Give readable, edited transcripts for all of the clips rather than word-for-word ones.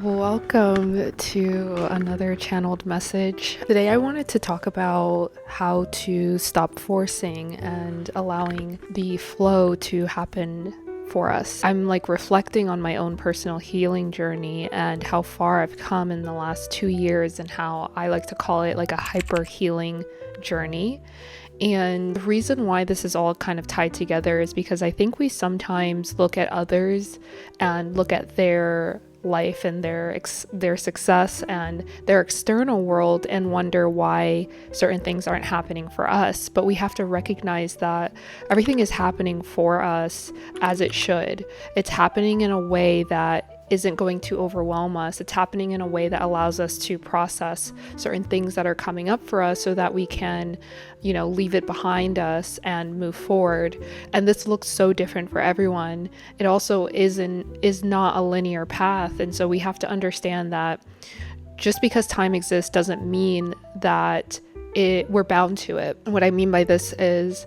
Welcome to another channeled message. Today I wanted to talk about how to stop forcing and allowing the flow to happen for us. I'm reflecting on my own personal healing journey and how far I've come in the last 2 years and how I like to call it like a hyper healing journey. And the reason why this is all kind of tied together is because I think we sometimes look at others and look at their life and their success and their external world and wonder why certain things aren't happening for us. But we have to recognize that everything is happening for us as it should. It's happening in a way that isn't going to overwhelm us. It's happening in a way that allows us to process certain things that are coming up for us so that we can, leave it behind us and move forward. And this looks so different for everyone. It also is not a linear path. And so we have to understand that just because time exists doesn't mean that we're bound to it. And what I mean by this is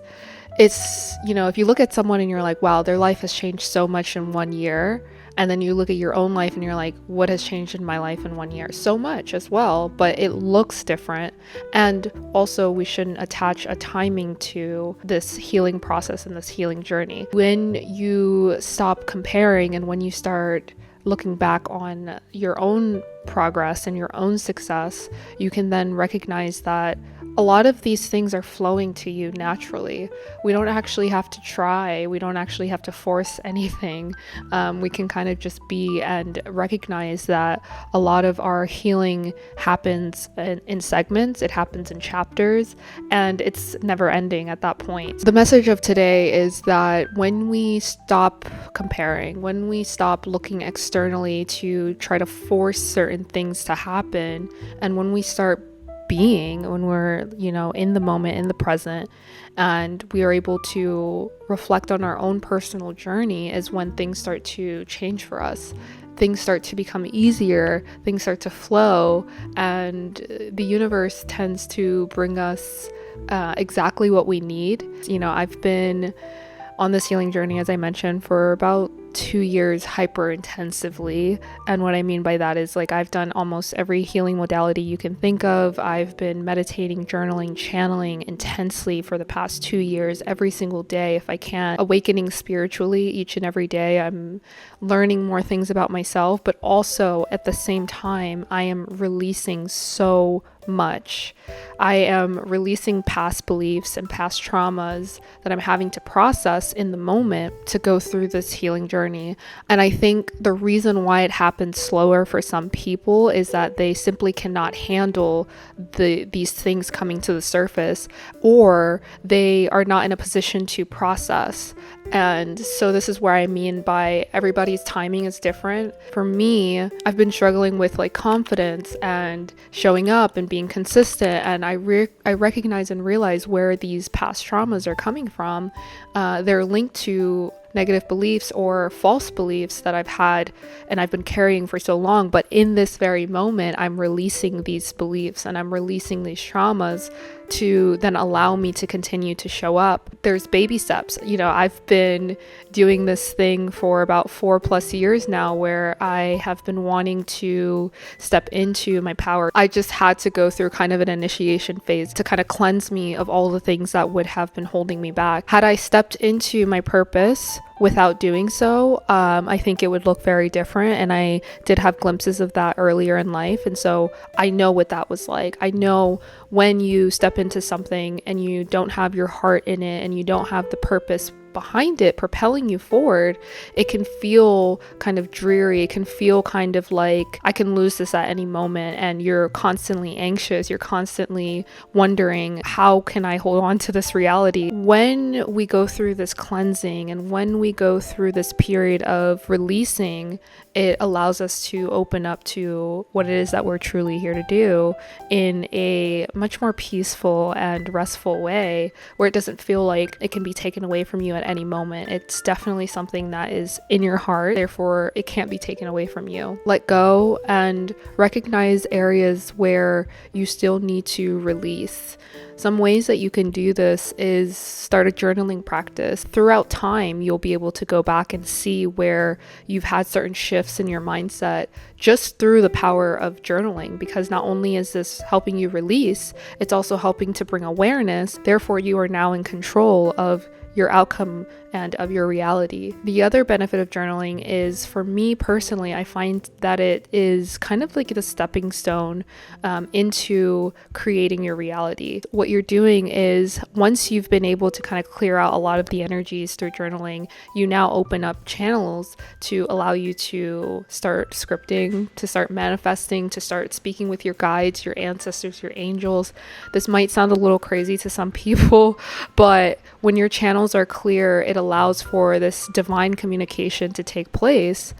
if you look at someone and you're like, wow, their life has changed so much in 1 year. And then you look at your own life and you're like, what has changed in my life in 1 year? So much as well, but it looks different. And also we shouldn't attach a timing to this healing process and this healing journey. When you stop comparing and when you start looking back on your own progress and your own success, you can then recognize that a lot of these things are flowing to you naturally. We don't actually have to try. We don't actually have to force anything. We can kind of just be and recognize that a lot of our healing happens in segments. It happens in chapters, and it's never ending at that point. The message of today is that when we stop comparing, when we stop looking externally to try to force certain things to happen, and when we start being, when we're in the moment, in the present, and we are able to reflect on our own personal journey, is when things start to change for us. Things start to become easier, things start to flow, and the universe tends to bring us exactly what we need. I've been on this healing journey, as I mentioned, for about 2 years hyper intensively. And what I mean by that is I've done almost every healing modality you can think of. I've been meditating, journaling, channeling intensely for the past 2 years, every single day if I can, awakening spiritually each and every day. I'm learning more things about myself, but also at the same time, I am releasing so much. I am releasing past beliefs and past traumas that I'm having to process in the moment to go through this healing journey. And I think the reason why it happens slower for some people is that they simply cannot handle these things coming to the surface, or they are not in a position to process. And so this is where I mean by everybody's timing is different. For me, I've been struggling with confidence and showing up and being consistent, and I recognize and realize where these past traumas are coming from. They're linked to negative beliefs or false beliefs that I've had and I've been carrying for so long. But in this very moment, I'm releasing these beliefs and I'm releasing these traumas to then allow me to continue to show up. There's baby steps. I've been doing this thing for about 4+ years now where I have been wanting to step into my power. I just had to go through kind of an initiation phase to kind of cleanse me of all the things that would have been holding me back. Had I stepped into my purpose without doing so, I think it would look very different. And I did have glimpses of that earlier in life. And so I know what that was like. I know when you step into something and you don't have your heart in it and you don't have the purpose behind it propelling you forward, it can feel kind of dreary. It can feel kind of like I can lose this at any moment, and you're constantly anxious. You're constantly wondering, how can I hold on to this reality? When we go through this cleansing and when we go through this period of releasing, it allows us to open up to what it is that we're truly here to do in a much more peaceful and restful way, where it doesn't feel like it can be taken away from you at any moment. It's definitely something that is in your heart, therefore it can't be taken away from you. Let go and recognize areas where you still need to release. Some ways that you can do this is start a journaling practice. Throughout time, you'll be able to go back and see where you've had certain shifts shifts in your mindset just through the power of journaling, because not only is this helping you release, it's also helping to bring awareness. Therefore, you are now in control of your outcome and of your reality. The other benefit of journaling is, for me personally, I find that it is kind of like the stepping stone into creating your reality. What you're doing is, once you've been able to kind of clear out a lot of the energies through journaling, you now open up channels to allow you to start scripting, to start manifesting, to start speaking with your guides, your ancestors, your angels. This might sound a little crazy to some people, but when your channels are clear, it allows for this divine communication to take place,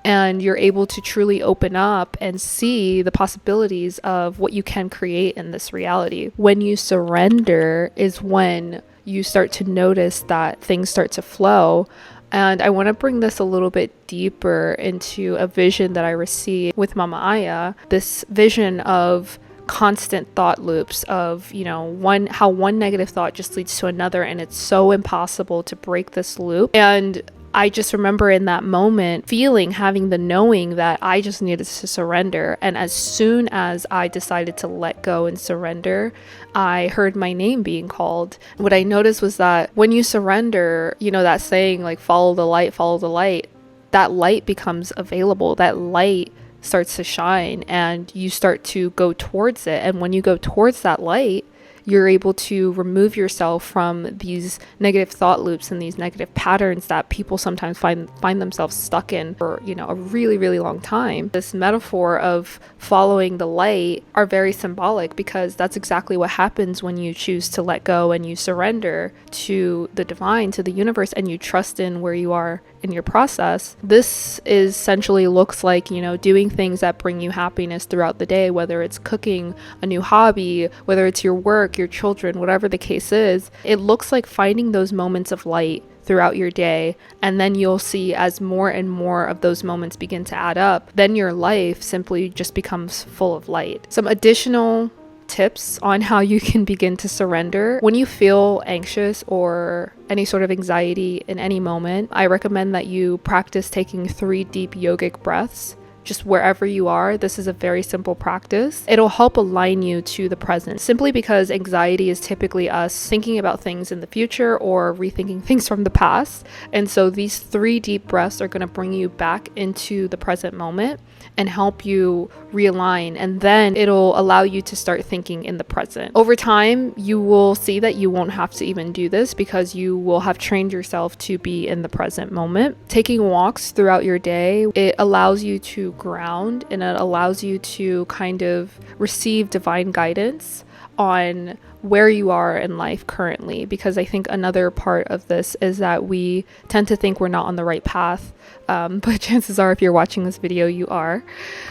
and you're able to truly open up and see the possibilities of what you can create in this reality. When you surrender is when you start to notice that things start to flow. And I want to bring this a little bit deeper into a vision that I received with Mama Aya, this vision of constant thought loops of, how one negative thought just leads to another, and it's so impossible to break this loop. And I just remember in that moment having the knowing that I just needed to surrender. And as soon as I decided to let go and surrender, I heard my name being called. What I noticed was that when you surrender, that saying like follow the light, that light becomes available. That light starts to shine, and you start to go towards it. And when you go towards that light, you're able to remove yourself from these negative thought loops and these negative patterns that people sometimes find themselves stuck in for, a really, really long time. This metaphor of following the light are very symbolic, because that's exactly what happens when you choose to let go and you surrender to the divine, to the universe, and you trust in where you are in your process. This essentially looks like, doing things that bring you happiness throughout the day, whether it's cooking, a new hobby, whether it's your work, your children, whatever the case is. It looks like finding those moments of light throughout your day, and then you'll see as more and more of those moments begin to add up, then your life simply just becomes full of light. Some additional tips on how you can begin to surrender. When you feel anxious or any sort of anxiety in any moment, I recommend that you practice taking 3 deep yogic breaths. Just wherever you are. This is a very simple practice. It'll help align you to the present, simply because anxiety is typically us thinking about things in the future or rethinking things from the past. And so these 3 deep breaths are going to bring you back into the present moment and help you realign, and then it'll allow you to start thinking in the present. Over time, you will see that you won't have to even do this, because you will have trained yourself to be in the present moment. Taking walks throughout your day, it allows you to ground, and it allows you to kind of receive divine guidance on where you are in life currently, because I think another part of this is that we tend to think we're not on the right path, but chances are, if you're watching this video, you are.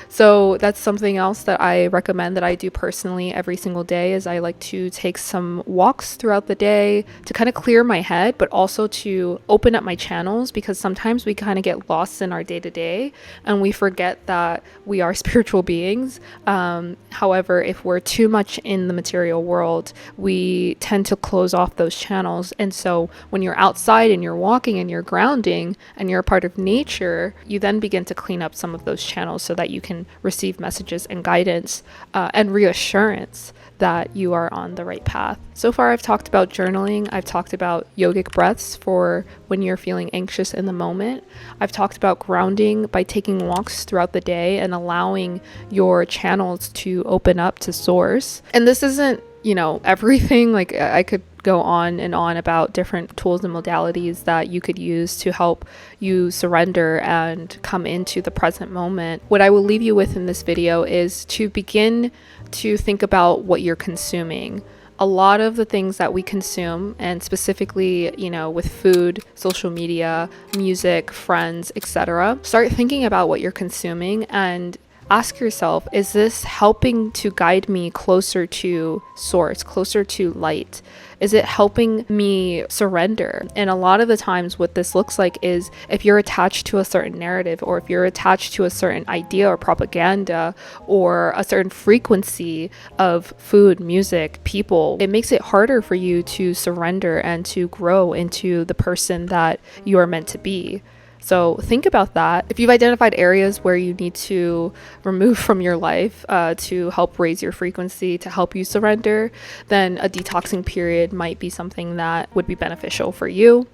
So that's something else that I recommend that I do personally every single day, is I like to take some walks throughout the day to kind of clear my head, but also to open up my channels, because sometimes we kind of get lost in our day-to-day and we forget that we are spiritual beings. However, if we're too much in the material world, we tend to close off those channels. And so when you're outside and you're walking and you're grounding and you're a part of nature, you then begin to clean up some of those channels so that you can receive messages and guidance and reassurance that you are on the right path. So far, I've talked about journaling. I've talked about yogic breaths for when you're feeling anxious in the moment. I've talked about grounding by taking walks throughout the day and allowing your channels to open up to source. And this isn't, everything. Like, I could go on and on about different tools and modalities that you could use to help you surrender and come into the present moment. What I will leave you with in this video is to begin to think about what you're consuming. A lot of the things that we consume, and specifically, with food, social media, music, friends, etc., start thinking about what you're consuming and ask yourself, is this helping to guide me closer to source, closer to light? Is it helping me surrender? And a lot of the times what this looks like is, if you're attached to a certain narrative, or if you're attached to a certain idea or propaganda or a certain frequency of food, music, people, it makes it harder for you to surrender and to grow into the person that you are meant to be. So think about that. If you've identified areas where you need to remove from your life to help raise your frequency, to help you surrender, then a detoxing period might be something that would be beneficial for you.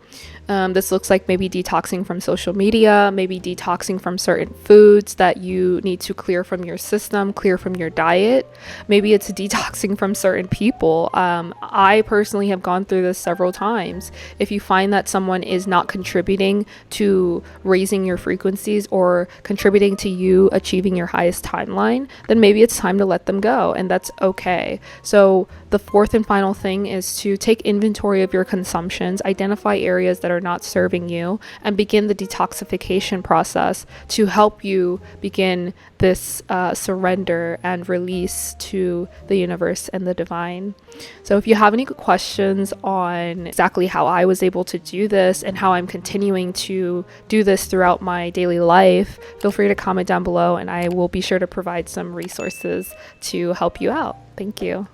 This looks like maybe detoxing from social media, maybe detoxing from certain foods that you need to clear from your system, clear from your diet. Maybe it's detoxing from certain people. I personally have gone through this several times. If you find that someone is not contributing to raising your frequencies or contributing to you achieving your highest timeline, then maybe it's time to let them go, and that's okay. So the fourth and final thing is to take inventory of your consumptions, identify areas that are not serving you, and begin the detoxification process to help you begin this surrender and release to the universe and the divine. So if you have any questions on exactly how I was able to do this and how I'm continuing to do this throughout my daily life, feel free to comment down below, and I will be sure to provide some resources to help you out. Thank you.